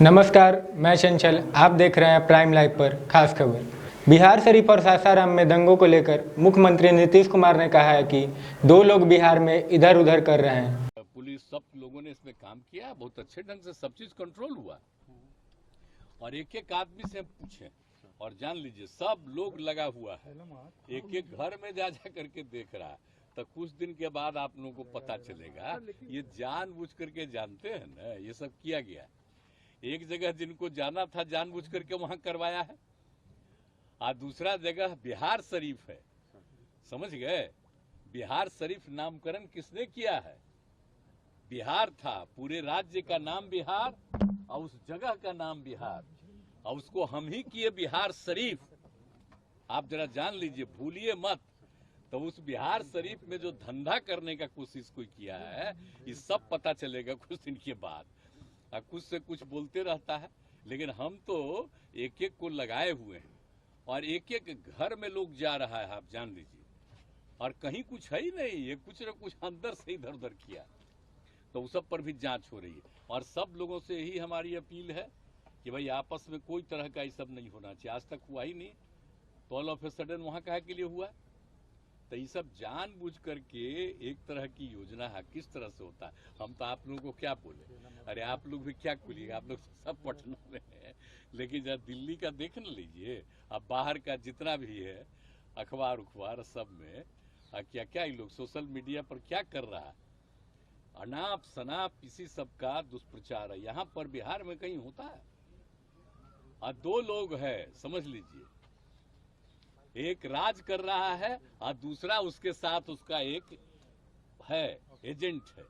नमस्कार, मैं चंचल। आप देख रहे हैं प्राइम लाइव पर खास खबर। बिहार शरीफ और सासाराम में दंगों को लेकर मुख्यमंत्री नीतीश कुमार ने कहा है कि दो लोग बिहार में इधर उधर कर रहे हैं। पुलिस सब लोगों ने इसमें काम किया, बहुत अच्छे ढंग से सब चीज कंट्रोल हुआ। और एक एक आदमी से पूछे और जान लीजिए सब लोग लगा हुआ है, एक एक घर में जा जा करके देख रहा है। तो कुछ दिन के बाद आप लोगों को पता चलेगा ये जानबूझ करके जानते हैं ना, ये सब किया गया। एक जगह जिनको जाना था जानबूझ करके वहां करवाया है, और दूसरा जगह बिहार शरीफ है। समझ गए? बिहार शरीफ नामकरण किसने किया है? बिहार था, पूरे राज्य का नाम बिहार और उस जगह का नाम बिहार, और उसको हम ही किए बिहार शरीफ। आप जरा जान लीजिए, भूलिए मत। तो उस बिहार शरीफ में जो धंधा करने का कोशिश कोई किया है, ये सब पता चलेगा कुछ दिन के बाद। कुछ से कुछ बोलते रहता है, लेकिन हम तो एक एक को लगाए हुए हैं और एक एक घर में लोग जा रहा है, आप जान लीजिए। और कहीं कुछ है ही नहीं, ये कुछ न कुछ अंदर से इधर उधर किया। तो उस सब पर भी जांच हो रही है और सब लोगों से ही हमारी अपील है कि भाई आपस में कोई तरह का ये सब नहीं होना चाहिए। आज तक हुआ ही नहीं, तो ऑल ऑफ ए सडन वहां काहे के लिए हुआ? तो ये सब जानबूझ करके एक तरह की योजना है, किस तरह से होता है। हम तो आप लोगों को क्या बोले, अरे आप लोग भी क्या बोलिए, आप लोग सब पटना में है, लेकिन जब दिल्ली का देख न लीजिए, अब बाहर का जितना भी है अखबार उखबार सब में क्या क्या ये लोग सोशल मीडिया पर क्या कर रहा है, अनाप शनाप इसी सब का दुष्प्रचार है। यहाँ पर बिहार में कहीं होता है? और दो लोग है, समझ लीजिए, एक राज कर रहा है और दूसरा उसके साथ उसका एक है एजेंट है,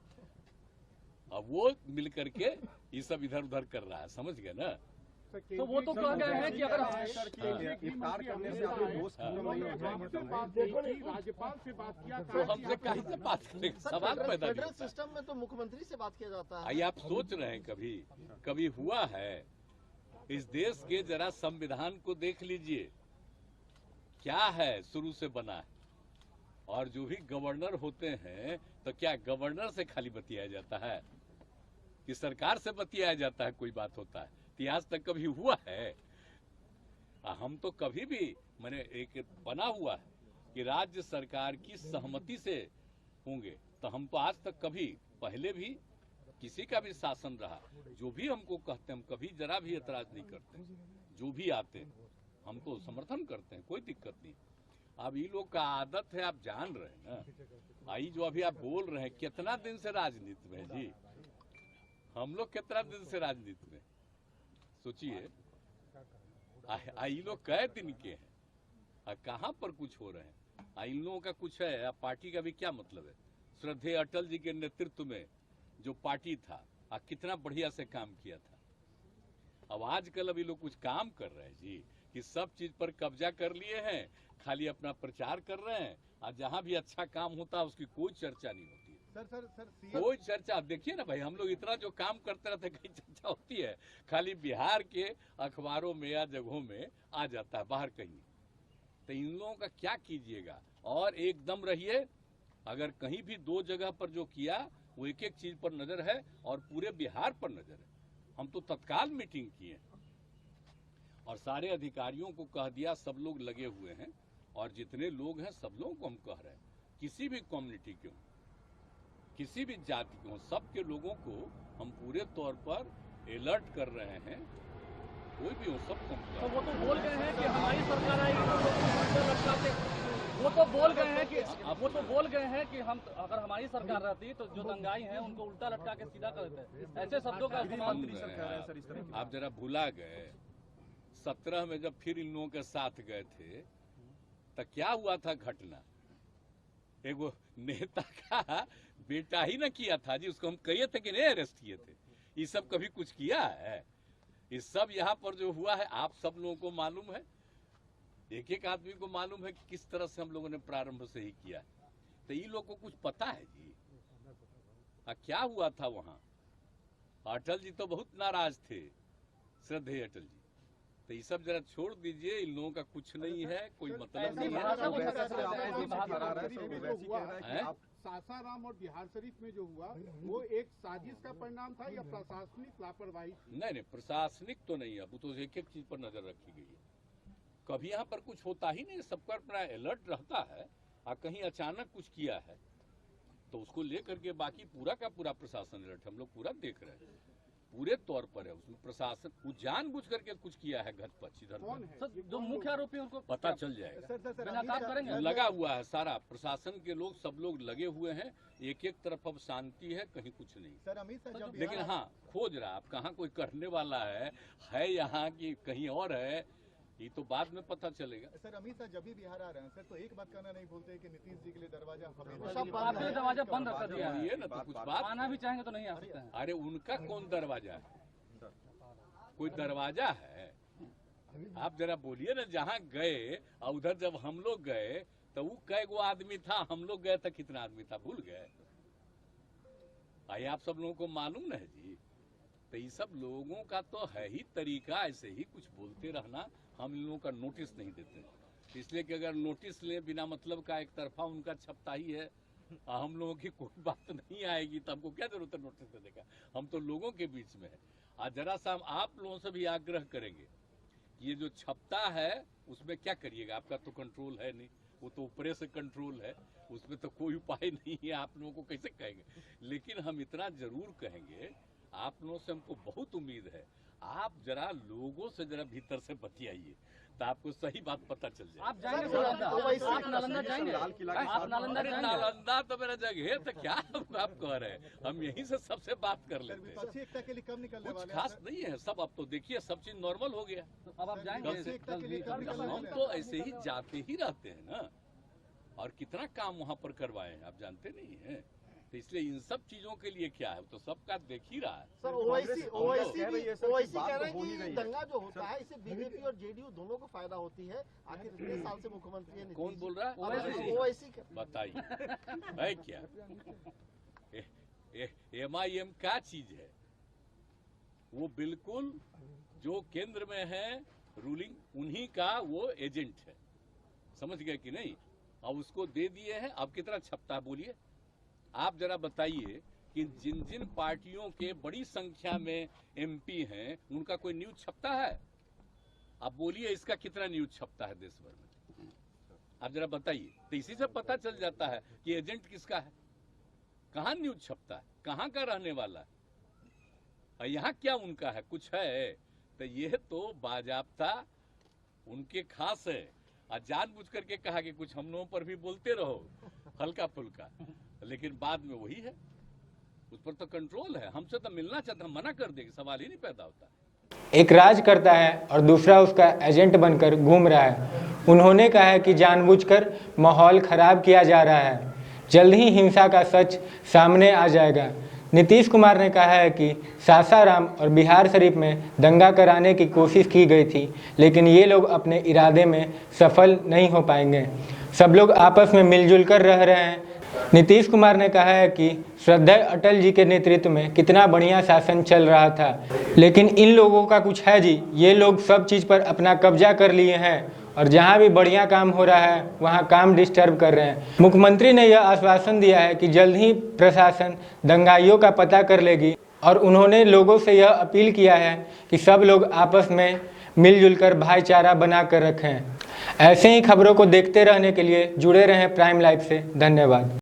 और वो मिलकर के ये सब इधर उधर कर रहा है। समझ गए ना? तो वो तो कह गए हैं कि अगर इफ्तार करने से आपके दोस्त राज्यपाल से बात किया तो हमसे कहीं से बात करेंगे, सवाल पैदा फेडरल सिस्टम में तो मुख्यमंत्री से बात किया जाता है। आइए, आप सोच रहे हैं कभी हुआ है? इस देश के जरा संविधान को देख लीजिए, क्या है शुरू से बना है। और जो भी गवर्नर होते हैं, तो क्या गवर्नर से खाली बतियाया जाता है कि सरकार से बतियाया जाता है? कोई बात होता है? इतिहास तक कभी हुआ है? हम तो कभी भी, मैंने एक बना हुआ है कि राज्य सरकार की सहमति से होंगे, तो हम तो आज तक कभी, पहले भी किसी का भी शासन रहा, जो भी हमको कहते हैं हम कभी जरा भी एतराज नहीं करते। जो भी आते हैं हम तो समर्थन करते हैं, कोई दिक्कत नहीं। अब ये लोग का आदत है, आप जान रहे हैं ना। आई जो अभी आप बोल रहे हैं, कितना दिन से राजनीति में जी, हम लोग कितना दिन से राजनीति में, सोचिए। आई लोग कै दिन के हैं, कहां पर कुछ हो रहे हैं? इन लोगों का कुछ है, अब पार्टी का भी क्या मतलब है? श्रद्धेय अटल जी के नेतृत्व में जो पार्टी था, कितना बढ़िया से काम किया था। अब आजकल अभी लोग कुछ काम कर रहे हैं जी, कि सब चीज पर कब्जा कर लिए हैं, खाली अपना प्रचार कर रहे हैं, और जहां भी अच्छा काम होता है उसकी कोई चर्चा नहीं होती है। सर कोई चर्चा, देखिए ना भाई, हम लोग इतना जो काम करते रहते, कहीं चर्चा होती है? खाली बिहार के अखबारों में या जगहों में आ जाता है, बाहर कहीं। तो इन लोगों का क्या कीजिएगा? और एकदम रहिए, अगर कहीं भी दो जगह पर जो किया वो एक एक चीज पर नजर है और पूरे बिहार पर नजर है। हम तो तत्काल मीटिंग किए और सारे अधिकारियों को कह दिया, सब लोग लगे हुए हैं, और जितने लोग हैं सब लोगों को हम कह रहे हैं, किसी भी कम्युनिटी के हों, किसी भी जाति के हों, सबके लोगों को हम पूरे तौर पर अलर्ट कर रहे हैं। कोई भी हो, सब कम। तो वो तो बोल गए हैं कि हमारी सरकार आएगी तो वो तो बोल गए हैं कि हम, अगर हमारी सरकार रहती तो जो दंगाई हैं उनको उल्टा लटका के सीधा कर देते। ऐसे शब्दों का इस्तेमाल। आप जरा भुला गए, 17 में जब फिर इन लोगों के साथ गए थे तो क्या हुआ था घटना? एगो नेता का बेटा ही ना किया था जी, उसको हम कहे थे कि नहीं अरेस्ट किए थे। ये सब कभी कुछ किया है? ये सब यहाँ पर जो हुआ है आप सब लोगों को मालूम है, एक एक आदमी को मालूम है कि किस तरह से हम लोगों ने प्रारंभ से ही किया। तो ये लोग को कुछ पता है जी? क्या हुआ था वहां? अटल जी तो बहुत नाराज थे, श्रद्धेय अटल जी। तो ये सब जरा छोड़ दीजिए, इन लोगों का कुछ नहीं है, कोई मतलब नहीं है। सासाराम और बिहार शरीफ में जो हुआ वो एक साजिश का परिणाम था या प्रशासनिक लापरवाही थी? नहीं, प्रशासनिक तो नहीं है, अब तो एक एक चीज पर नजर रखी गई है। कभी यहाँ पर कुछ होता ही नहीं, सबका अपना अलर्ट रहता है, और कहीं अचानक कुछ किया है तो उसको लेकर के बाकी पूरा का पूरा प्रशासन अलर्ट, हम लोग पूरा देख रहे हैं, पूरे तौर पर है। उसमें प्रशासन वो जानबूझ करके कुछ किया है घटपच इधर कौन है? सर जो मुख्य आरोपी उनको पता चल जाएगा। नकाब करेंगे। लगा हुआ है सारा प्रशासन के लोग, सब लोग लगे हुए हैं, एक एक तरफ अब शांति है, कहीं कुछ नहीं। सर अमित शाह जब लेकिन हाँ, खोज रहा, अब कहाँ कोई करने वाला है यहाँ की कहीं और है, ये तो बाद में पता चलेगा। सर अमित शाह जब भी बिहार आ रहे हैं सर तो एक बात कहना नहीं भूलते कि नीतीश जी के लिए दरवाजा आपने दरवाजा बंद कर दिया है, ये ना तो कुछ बात, आना भी चाहेंगे तो नहीं आ सकते हैं। अरे उनका कौन दरवाजा है? कोई दरवाजा है? आप जरा बोलिए ना, जहाँ गए और उधर जब हम लोग गए तो वो कै गो आदमी था, हम लोग गए तो कितना आदमी था, भूल गए? आइए आप सब लोगों को मालूम न है जी। तो ये सब लोगों का तो है ही तरीका, ऐसे ही कुछ बोलते रहना, हम इन लोगों का नोटिस नहीं देते, इसलिए कि अगर नोटिस लें बिना मतलब का, एक तरफा उनका छपता ही है, हम लोगों की कोई बात नहीं आएगी तो हमको क्या जरूरत है नोटिस देने का? हम तो लोगों के बीच में है। आज जरा सा हम आप लोगों से भी आग्रह करेंगे, ये जो छपता है उसमें क्या करिएगा, आपका तो कंट्रोल है नहीं, वो तो ऊपरे से कंट्रोल है, उसमें तो कोई उपाय नहीं है, आप लोगों को कैसे कहेंगे। लेकिन हम इतना जरूर कहेंगे, आप लोगों से हमको बहुत उम्मीद है, आप जरा लोगों से जरा भीतर से बतियाइए तो आपको सही बात पता चल जाए। आप जाएंगे नालंदा? आप नालंदा जाएंगे? आप नालंदा अरे जाएंगे? नालंदा तो मेरा जगह है, तो क्या आप कह रहे हैं, हम यहीं से सबसे बात कर लेते हैं। विपक्षी एकता के लिए कब निकलने कुछ वाले खास नहीं है, सब अब तो देखिए सब चीज नॉर्मल हो गया। तो अब आप जाएंगे? कल से एकता के लिए कब निकलने हम तो ऐसे ही जाते ही रहते हैं ना, और कितना काम वहाँ पर करवाए हैं आप जानते नहीं हैं, तो इसलिए इन सब चीजों के लिए क्या है तो सबका देख ही रहा है। सर ओवैसी कह रहे हैं कि दंगा जो होता है इससे बीजेपी और जेडीयू दोनों को फायदा होती है, आखिर इतने साल से मुख्यमंत्री है कौन बोल रहा है? ओवैसी बताइए है क्या? MIM क्या चीज है? वो बिल्कुल जो केंद्र में है रूलिंग, उन्हीं का वो एजेंट है, समझ गए कि नहीं? और उसको दे दिए हैं। अब कितना छपता है बोलिए आप, जरा बताइए कि जिन जिन पार्टियों के बड़ी संख्या में MP हैं उनका कोई न्यूज छपता है? आप बोलिए इसका कितना न्यूज छपता है देश भर में, आप जरा बताइए। तो इसी से पता चल जाता है कि एजेंट किसका है, कहाँ न्यूज छपता है, कहाँ का रहने वाला है, और यहाँ क्या उनका है, कुछ है। तो ये तो बाजाब्ता उनके खास है, और जानबूझ करके कहा कि कुछ हम लोगों पर भी बोलते रहो हल्का फुल्का, लेकिन बाद में वही है, उस पर तो कंट्रोल है। हमसे तो मिलना चाहता, हम मना कर देंगे, सवाल ही नहीं पैदा होता। एक राज करता है और दूसरा उसका एजेंट बनकर घूम रहा है। उन्होंने कहा है कि जानबूझकर माहौल खराब किया जा रहा है, जल्द ही हिंसा का सच सामने आ जाएगा। नीतीश कुमार ने कहा है कि सासाराम और बिहार शरीफ में दंगा कराने की कोशिश की गई थी, लेकिन ये लोग अपने इरादे में सफल नहीं हो पाएंगे। सब लोग आपस में मिलजुल कर रह रहे हैं। नीतीश कुमार ने कहा है कि श्रद्धेय अटल जी के नेतृत्व में कितना बढ़िया शासन चल रहा था, लेकिन इन लोगों का कुछ है जी, ये लोग सब चीज़ पर अपना कब्जा कर लिए हैं और जहाँ भी बढ़िया काम हो रहा है वहाँ काम डिस्टर्ब कर रहे हैं। मुख्यमंत्री ने यह आश्वासन दिया है कि जल्द ही प्रशासन दंगाइयों का पता कर लेगी, और उन्होंने लोगों से यह अपील किया है कि सब लोग आपस में मिलजुल कर भाईचारा बना कर रखें। ऐसे ही खबरों को देखते रहने के लिए जुड़े रहें प्राइम लाइव से। धन्यवाद।